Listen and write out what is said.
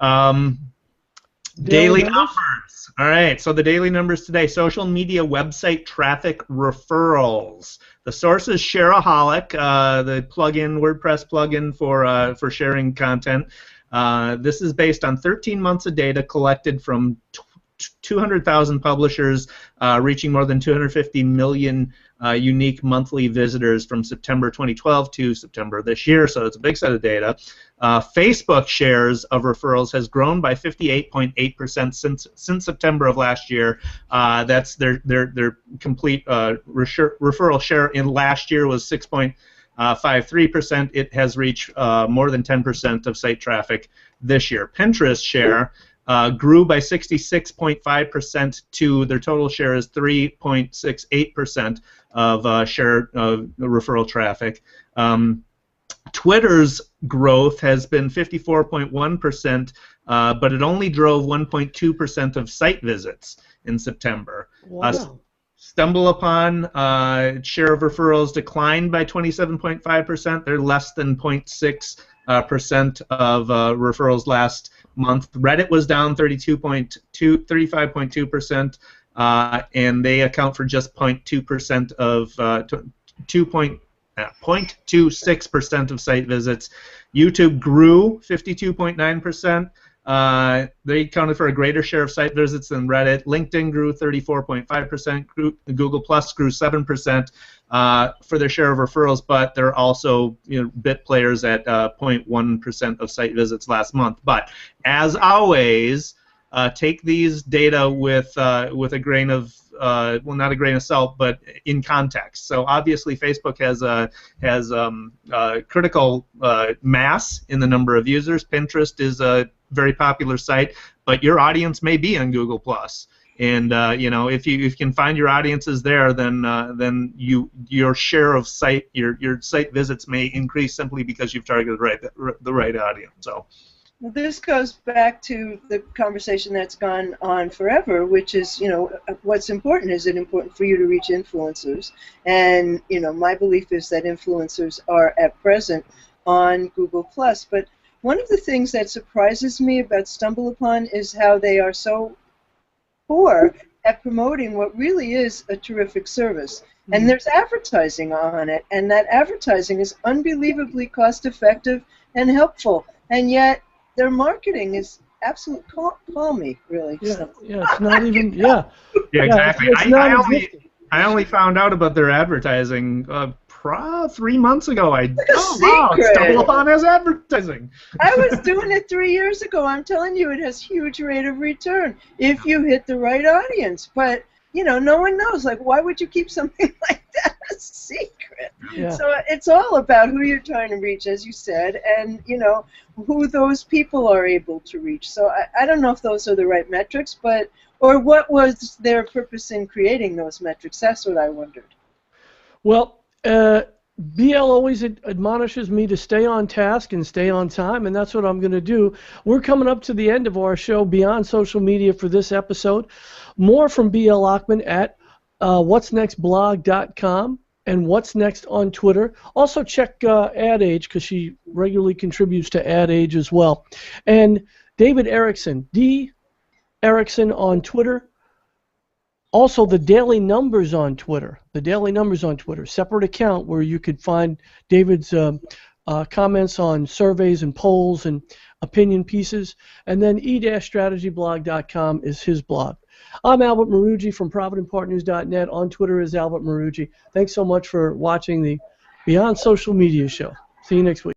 Daily numbers. All right, so the daily numbers today: social media website traffic referrals. The source is Shareaholic, the plugin, WordPress plugin for sharing content. This is based on 13 months of data collected from 200,000 publishers, reaching more than 250 million unique monthly visitors from September 2012 to September this year. So it's a big set of data. Facebook shares of referrals has grown by 58.8% since September of last year. That's their complete referral share in last year was 6.53%. It has reached more than 10% of site traffic this year. Pinterest share grew by 66.5% to their total share is 3.68% of share of referral traffic. Twitter's growth has been 54.1%, but it only drove 1.2% of site visits in September. Wow. StumbleUpon share of referrals declined by 27.5%. They're less than 0.6% of referrals last month. Reddit was down 35.2%, and they account for just 0.2% of 0.26% of site visits. YouTube grew 52.9%. They accounted for a greater share of site visits than Reddit. LinkedIn grew 34.5%. Google Plus grew 7% for their share of referrals, but they're also bit players at 0.1% of site visits last month. But as always, take these data with a grain of well, not a grain of salt, but in context. So obviously, Facebook has critical mass in the number of users. Pinterest is a very popular site, but your audience may be on Google Plus. And if you can find your audiences there, then your share of your site visits may increase simply because you've targeted the right audience. So. Well, this goes back to the conversation that's gone on forever, which is, what's important. Is it important for you to reach influencers? And, my belief is that influencers are at present on Google+. But one of the things that surprises me about StumbleUpon is how they are so poor at promoting what really is a terrific service. And there's advertising on it, and that advertising is unbelievably cost-effective and helpful. And yet, their marketing is absolute balmy, really. Yeah, it's not even. Yeah, exactly. I only found out about their advertising 3 months ago. Wow, StumbleUpon has advertising. I was doing it 3 years ago. I'm telling you, it has huge rate of return if you hit the right audience. But no one knows. Like, why would you keep something like that a secret? Yeah. So it's all about who you're trying to reach, as you said, and who those people are able to reach. So I don't know if those are the right metrics, or what was their purpose in creating those metrics? That's what I wondered. Well, BL always admonishes me to stay on task and stay on time, and that's what I'm going to do. We're coming up to the end of our show, Beyond Social Media, for this episode. More from BL Ochman at whatsnextblog.com and What's Next on Twitter. Also check Ad Age, because she regularly contributes to Ad Age as well. And David Erickson, D. Erickson on Twitter. Also, the Daily Numbers on Twitter. The Daily Numbers on Twitter. Separate account where you could find David's comments on surveys and polls and opinion pieces. And then e-strategyblog.com is his blog. I'm Albert Marugi from ProvidentPartners.net. On Twitter is Albert Marugi. Thanks so much for watching the Beyond Social Media show. See you next week.